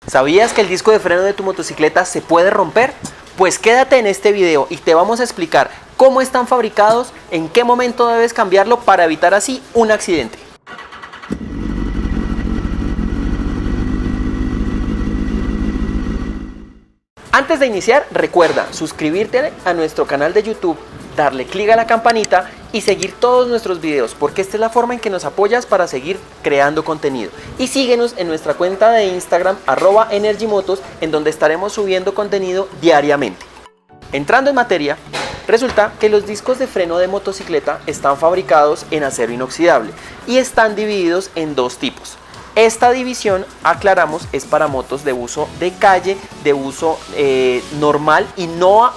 ¿Sabías que el disco de freno de tu motocicleta se puede romper? Pues quédate en este video y te vamos a explicar cómo están fabricados, en qué momento debes cambiarlo para evitar así un accidente. Antes de iniciar, recuerda suscribirte a nuestro canal de YouTube, darle clic a la campanita y seguir todos nuestros videos, porque esta es la forma en que nos apoyas para seguir creando contenido. Y síguenos en nuestra cuenta de Instagram @energymotos, en donde estaremos subiendo contenido diariamente. Entrando en materia, resulta que los discos de freno de motocicleta están fabricados en acero inoxidable y están divididos en dos tipos. Esta división, aclaramos, es para motos de uso de calle, de uso normal, y no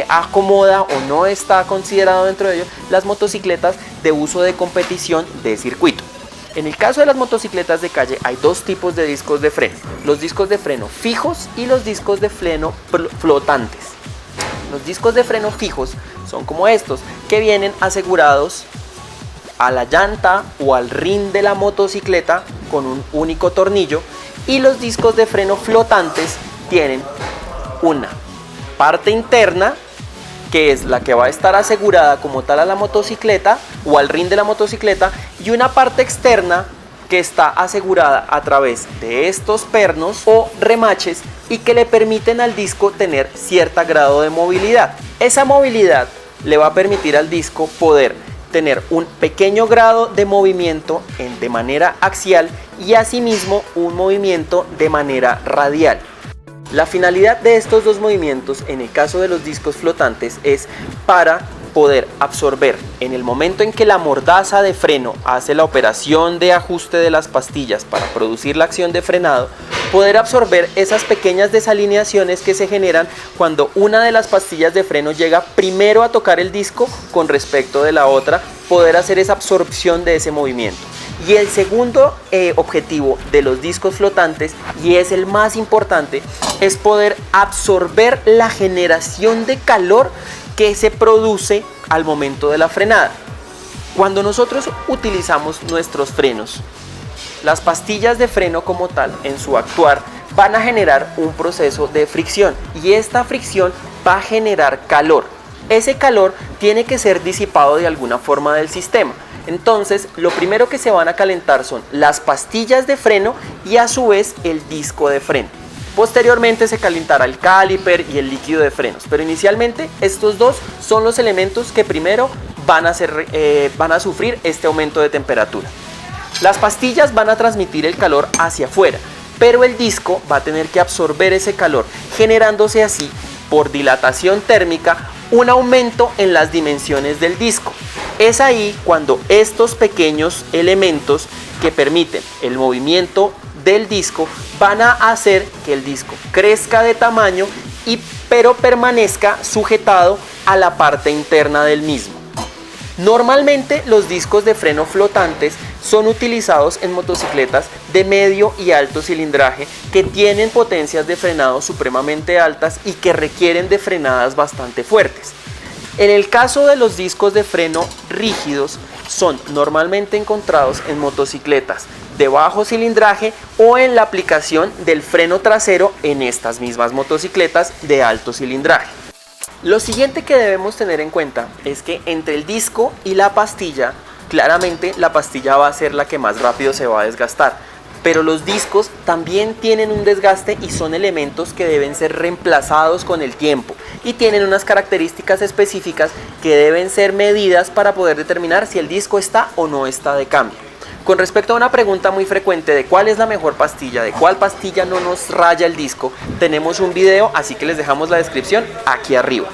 acomoda o no está considerado dentro de ello las motocicletas de uso de competición de circuito. En el caso de las motocicletas de calle hay dos tipos de discos de freno: los discos de freno fijos y los discos de freno flotantes. Los discos de freno fijos son como estos, que vienen asegurados a la llanta o al rin de la motocicleta con un único tornillo, y los discos de freno flotantes tienen una parte interna, que es la que va a estar asegurada como tal a la motocicleta o al rin de la motocicleta, y una parte externa que está asegurada a través de estos pernos o remaches y que le permiten al disco tener cierto grado de movilidad. Esa movilidad le va a permitir al disco poder tener un pequeño grado de movimiento de manera axial y asimismo un movimiento de manera radial. La finalidad de estos dos movimientos en el caso de los discos flotantes es para poder absorber, en el momento en que la mordaza de freno hace la operación de ajuste de las pastillas para producir la acción de frenado, poder absorber esas pequeñas desalineaciones que se generan cuando una de las pastillas de freno llega primero a tocar el disco con respecto de la otra, poder hacer esa absorción de ese movimiento. Y el segundo objetivo de los discos flotantes, y es el más importante, es poder absorber la generación de calor que se produce al momento de la frenada. Cuando nosotros utilizamos nuestros frenos, las pastillas de freno como tal, en su actuar, van a generar un proceso de fricción, y esta fricción va a generar calor. Ese calor tiene que ser disipado de alguna forma del sistema. Entonces, lo primero que se van a calentar son las pastillas de freno y a su vez el disco de freno. Posteriormente se calentará el caliper y el líquido de frenos, pero inicialmente estos dos son los elementos que primero van a sufrir este aumento de temperatura. Las pastillas van a transmitir el calor hacia afuera, pero el disco va a tener que absorber ese calor, generándose así, por dilatación térmica, un aumento en las dimensiones del disco. Es ahí cuando estos pequeños elementos que permiten el movimiento del disco van a hacer que el disco crezca de tamaño, pero permanezca sujetado a la parte interna del mismo. Normalmente los discos de freno flotantes son utilizados en motocicletas de medio y alto cilindraje que tienen potencias de frenado supremamente altas y que requieren de frenadas bastante fuertes. En el caso de los discos de freno rígidos, son normalmente encontrados en motocicletas de bajo cilindraje o en la aplicación del freno trasero en estas mismas motocicletas de alto cilindraje. Lo siguiente que debemos tener en cuenta es que entre el disco y la pastilla, claramente la pastilla va a ser la que más rápido se va a desgastar, pero los discos también tienen un desgaste y son elementos que deben ser reemplazados con el tiempo y tienen unas características específicas que deben ser medidas para poder determinar si el disco está o no está de cambio. Con respecto a una pregunta muy frecuente de cuál es la mejor pastilla, de cuál pastilla no nos raya el disco, tenemos un video, así que les dejamos la descripción aquí arriba.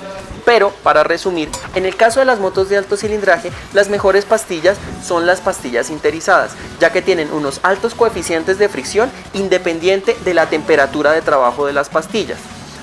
Pero, para resumir, en el caso de las motos de alto cilindraje, las mejores pastillas son las pastillas sinterizadas, ya que tienen unos altos coeficientes de fricción independiente de la temperatura de trabajo de las pastillas.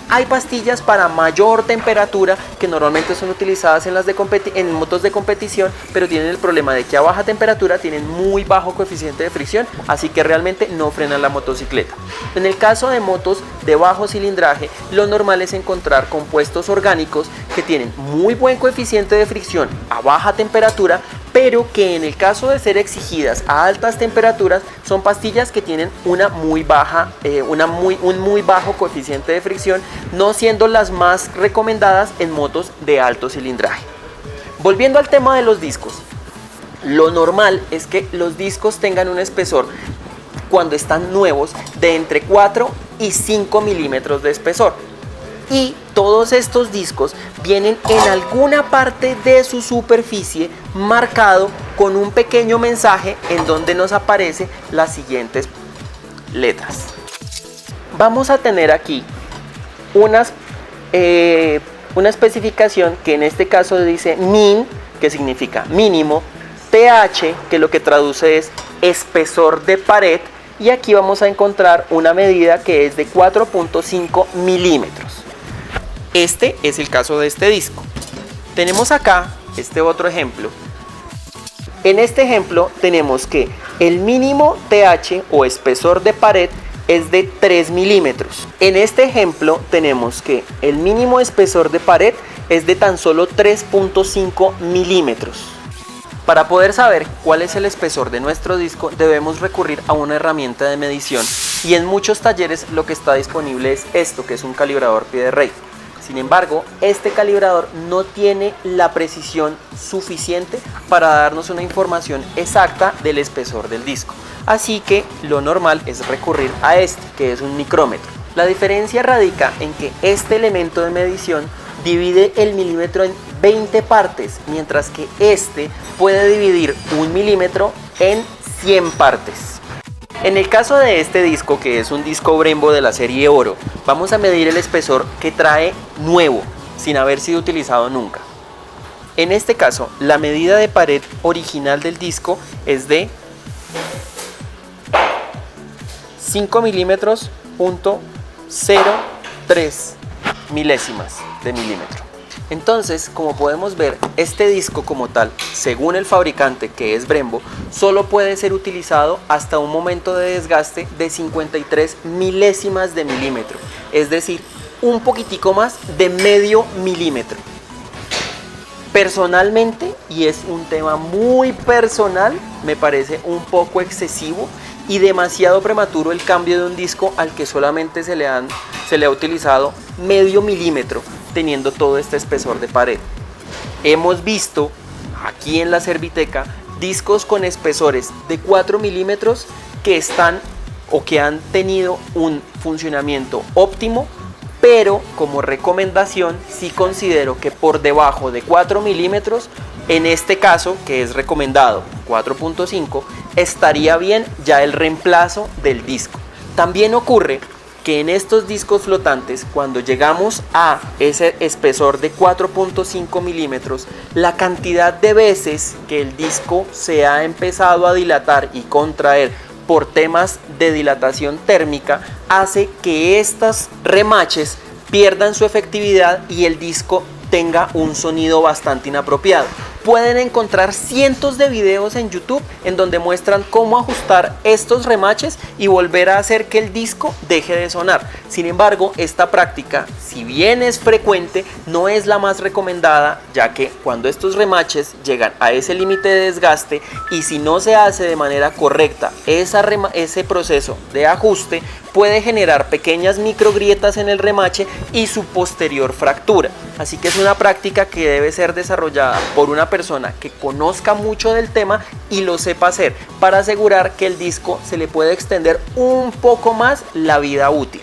Hay pastillas para mayor temperatura que normalmente son utilizadas en motos de competición, pero tienen el problema de que a baja temperatura tienen muy bajo coeficiente de fricción, así que realmente no frenan la motocicleta. En el caso de motos de bajo cilindraje, lo normal es encontrar compuestos orgánicos que tienen muy buen coeficiente de fricción a baja temperatura, pero que en el caso de ser exigidas a altas temperaturas son pastillas que tienen un muy bajo coeficiente de fricción, no siendo las más recomendadas en motos de alto cilindraje. Volviendo al tema de los discos, lo normal es que los discos tengan un espesor, cuando están nuevos, de entre 4 y 5 milímetros de espesor. Y todos estos discos vienen en alguna parte de su superficie marcado con un pequeño mensaje en donde nos aparece las siguientes letras. Vamos a tener aquí una especificación que en este caso dice MIN, que significa mínimo, TH, que lo que traduce es espesor de pared, y aquí vamos a encontrar una medida que es de 4.5 milímetros. Este es el caso de este disco. Tenemos acá este otro ejemplo. En este ejemplo tenemos que el mínimo TH o espesor de pared es de 3 milímetros. En este ejemplo tenemos que el mínimo espesor de pared es de tan solo 3.5 milímetros. Para poder saber cuál es el espesor de nuestro disco debemos recurrir a una herramienta de medición, y en muchos talleres lo que está disponible es esto, que es un calibrador pie de rey. Sin embargo, este calibrador no tiene la precisión suficiente para darnos una información exacta del espesor del disco. Así que lo normal es recurrir a este, que es un micrómetro. La diferencia radica en que este elemento de medición divide el milímetro en 20 partes, mientras que este puede dividir un milímetro en 100 partes. En el caso de este disco, que es un disco Brembo de la serie Oro, vamos a medir el espesor que trae nuevo, sin haber sido utilizado nunca. En este caso, la medida de pared original del disco es de 5 milímetros .03 milésimas de milímetro. Entonces, como podemos ver, este disco como tal, según el fabricante, que es Brembo, solo puede ser utilizado hasta un momento de desgaste de 53 milésimas de milímetro, es decir, un poquitico más de medio milímetro. Personalmente, y es un tema muy personal, me parece un poco excesivo y demasiado prematuro el cambio de un disco al que solamente se le ha utilizado medio milímetro, teniendo todo este espesor de pared. Hemos visto aquí en la Serviteca discos con espesores de 4 milímetros que están o que han tenido un funcionamiento óptimo, pero como recomendación sí considero que por debajo de 4 milímetros, en este caso que es recomendado 4.5, estaría bien ya el reemplazo del disco. También ocurre que en estos discos flotantes, cuando llegamos a ese espesor de 4.5 milímetros, la cantidad de veces que el disco se ha empezado a dilatar y contraer por temas de dilatación térmica hace que estos remaches pierdan su efectividad y el disco tenga un sonido bastante inapropiado. Pueden encontrar cientos de videos en YouTube en donde muestran cómo ajustar estos remaches y volver a hacer que el disco deje de sonar. Sin embargo, esta práctica, si bien es frecuente, no es la más recomendada, ya que cuando estos remaches llegan a ese límite de desgaste y si no se hace de manera correcta ese proceso de ajuste, puede generar pequeñas microgrietas en el remache y su posterior fractura. Así que es una práctica que debe ser desarrollada por una persona que conozca mucho del tema y lo sepa hacer, para asegurar que el disco se le puede extender un poco más la vida útil.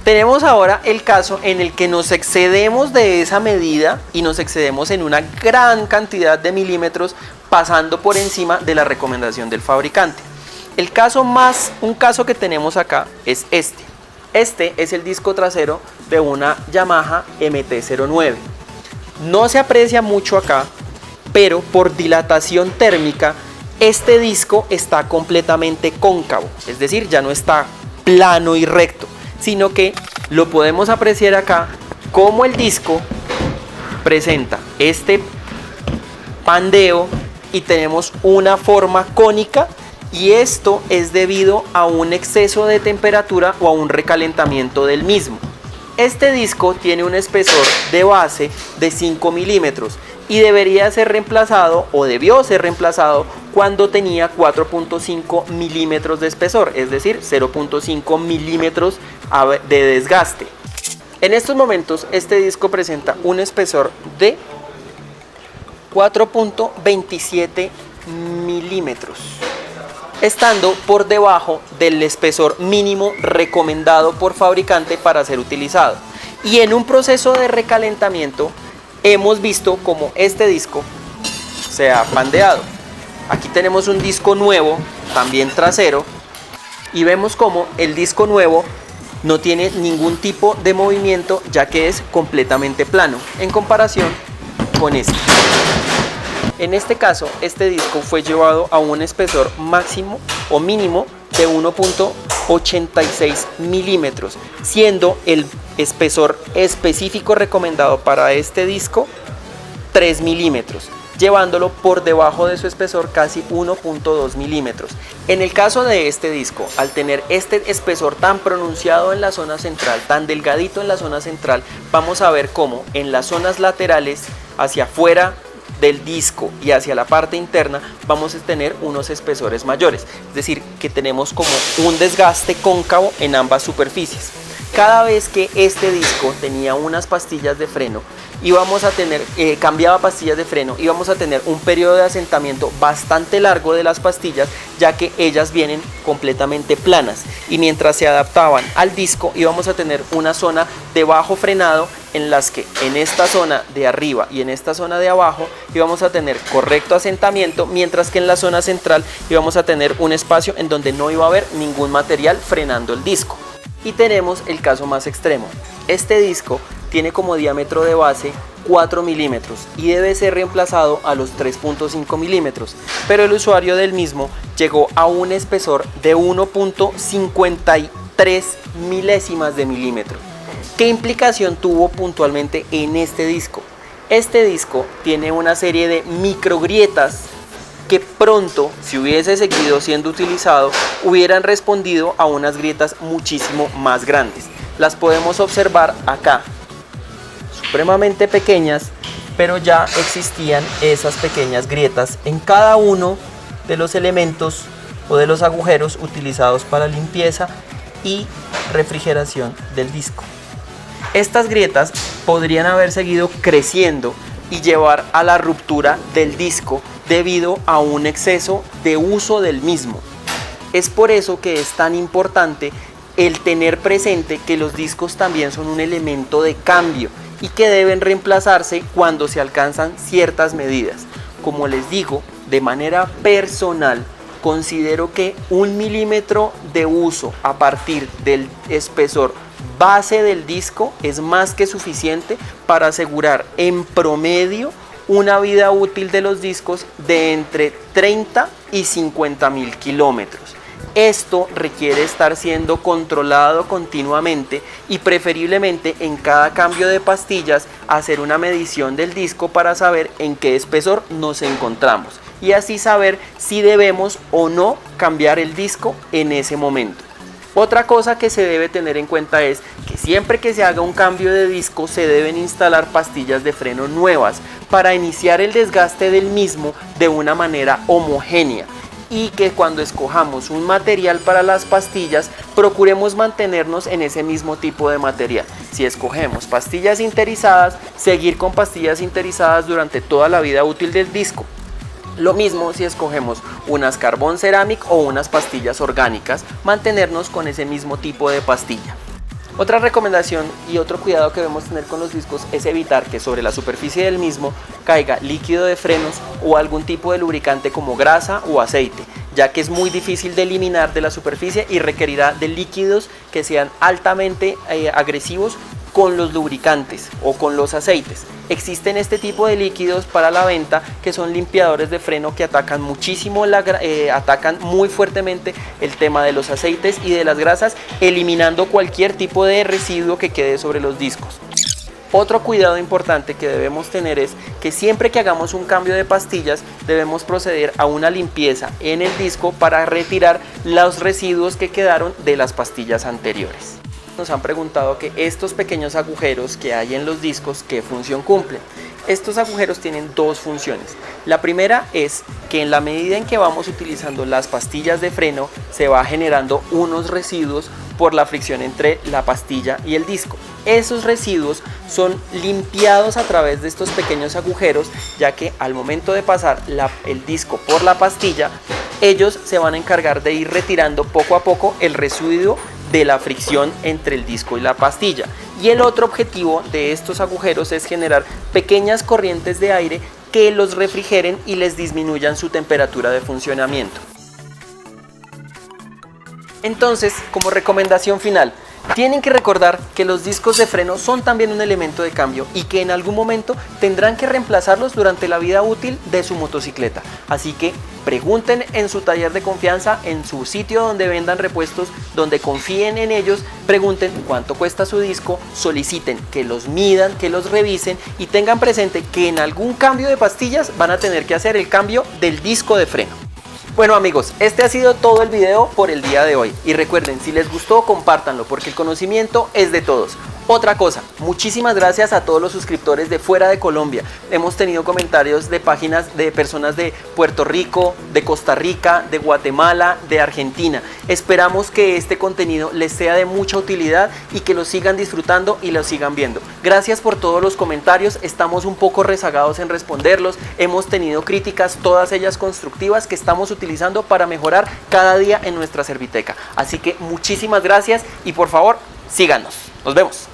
Tenemos ahora el caso en el que nos excedemos de esa medida y nos excedemos en una gran cantidad de milímetros, pasando por encima de la recomendación del fabricante. Un caso que tenemos acá es este. Este es el disco trasero de una Yamaha MT-09. No se aprecia mucho acá, pero por dilatación térmica este disco está completamente cóncavo, es decir, ya no está plano y recto, sino que lo podemos apreciar acá como el disco presenta este pandeo y tenemos una forma cónica, y esto es debido a un exceso de temperatura o a un recalentamiento del mismo. Este disco tiene un espesor de base de 5 milímetros y debería ser reemplazado o debió ser reemplazado cuando tenía 4.5 milímetros de espesor, es decir, 0.5 milímetros de desgaste. En estos momentos este disco presenta un espesor de 4.27 milímetros, estando por debajo del espesor mínimo recomendado por fabricante para ser utilizado. Y en un proceso de recalentamiento hemos visto como este disco se ha pandeado. Aquí tenemos un disco nuevo, también trasero, y vemos como el disco nuevo no tiene ningún tipo de movimiento, ya que es completamente plano en comparación con este. En este caso, este disco fue llevado a un espesor máximo o mínimo de 1.86 milímetros, siendo el espesor específico recomendado para este disco 3 milímetros, llevándolo por debajo de su espesor casi 1.2 milímetros. En el caso de este disco, al tener este espesor tan pronunciado en la zona central, tan delgadito en la zona central, vamos a ver cómo en las zonas laterales, hacia afuera del disco y hacia la parte interna, vamos a tener unos espesores mayores, es decir, que tenemos como un desgaste cóncavo en ambas superficies. Cada vez que este disco tenía unas pastillas de freno, íbamos a tener, cambiaba pastillas de freno, íbamos a tener un periodo de asentamiento bastante largo de las pastillas, ya que ellas vienen completamente planas, y mientras se adaptaban al disco íbamos a tener una zona de bajo frenado en las que en esta zona de arriba y en esta zona de abajo íbamos a tener correcto asentamiento, mientras que en la zona central íbamos a tener un espacio en donde no iba a haber ningún material frenando el disco. Y tenemos el caso más extremo. Este disco tiene como diámetro de base 4 milímetros y debe ser reemplazado a los 3.5 milímetros, pero el usuario del mismo llegó a un espesor de 1.53 milésimas de milímetro. ¿Qué implicación tuvo puntualmente en este disco? Este disco tiene una serie de microgrietas que pronto, si hubiese seguido siendo utilizado, hubieran respondido a unas grietas muchísimo más grandes. Las podemos observar acá, supremamente pequeñas, pero ya existían esas pequeñas grietas en cada uno de los elementos o de los agujeros utilizados para limpieza y refrigeración del disco. Estas grietas podrían haber seguido creciendo y llevar a la ruptura del disco debido a un exceso de uso del mismo. Es por eso que es tan importante el tener presente que los discos también son un elemento de cambio y que deben reemplazarse cuando se alcanzan ciertas medidas. Como les digo, de manera personal, considero que 1 milímetro de uso a partir del espesor base del disco es más que suficiente para asegurar en promedio una vida útil de los discos de entre 30 y 50 mil kilómetros. Esto requiere estar siendo controlado continuamente y preferiblemente en cada cambio de pastillas hacer una medición del disco para saber en qué espesor nos encontramos y así saber si debemos o no cambiar el disco en ese momento. Otra cosa que se debe tener en cuenta es que siempre que se haga un cambio de disco se deben instalar pastillas de freno nuevas para iniciar el desgaste del mismo de una manera homogénea, y que cuando escojamos un material para las pastillas procuremos mantenernos en ese mismo tipo de material. Si escogemos pastillas sinterizadas, seguir con pastillas sinterizadas durante toda la vida útil del disco. Lo mismo si escogemos unas carbón ceramic o unas pastillas orgánicas, mantenernos con ese mismo tipo de pastilla. Otra recomendación y otro cuidado que debemos tener con los discos es evitar que sobre la superficie del mismo caiga líquido de frenos o algún tipo de lubricante como grasa o aceite, ya que es muy difícil de eliminar de la superficie y requerirá de líquidos que sean altamente agresivos con los lubricantes o con los aceites. Existen este tipo de líquidos para la venta que son limpiadores de freno que atacan muchísimo, atacan muy fuertemente el tema de los aceites y de las grasas, eliminando cualquier tipo de residuo que quede sobre los discos. Otro cuidado importante que debemos tener es que siempre que hagamos un cambio de pastillas debemos proceder a una limpieza en el disco para retirar los residuos que quedaron de las pastillas anteriores. Nos han preguntado que estos pequeños agujeros que hay en los discos, ¿qué función cumplen? Estos agujeros tienen dos funciones. La primera es que en la medida en que vamos utilizando las pastillas de freno, se va generando unos residuos por la fricción entre la pastilla y el disco. Esos residuos son limpiados a través de estos pequeños agujeros, ya que al momento de pasar el disco por la pastilla, ellos se van a encargar de ir retirando poco a poco el residuo de la fricción entre el disco y la pastilla. Y el otro objetivo de estos agujeros es generar pequeñas corrientes de aire que los refrigeren y les disminuyan su temperatura de funcionamiento. Entonces, como recomendación final, tienen que recordar que los discos de freno son también un elemento de cambio y que en algún momento tendrán que reemplazarlos durante la vida útil de su motocicleta. Así que pregunten en su taller de confianza, en su sitio donde vendan repuestos, donde confíen en ellos, pregunten cuánto cuesta su disco, soliciten que los midan, que los revisen y tengan presente que en algún cambio de pastillas van a tener que hacer el cambio del disco de freno. Bueno amigos, este ha sido todo el video por el día de hoy y recuerden, si les gustó compártanlo porque el conocimiento es de todos. Otra cosa, muchísimas gracias a todos los suscriptores de fuera de Colombia. Hemos tenido comentarios de páginas de personas de Puerto Rico, de Costa Rica, de Guatemala, de Argentina. Esperamos que este contenido les sea de mucha utilidad y que lo sigan disfrutando y lo sigan viendo. Gracias por todos los comentarios, estamos un poco rezagados en responderlos. Hemos tenido críticas, todas ellas constructivas, que estamos utilizando para mejorar cada día en nuestra Serviteca. Así que muchísimas gracias y por favor, síganos. Nos vemos.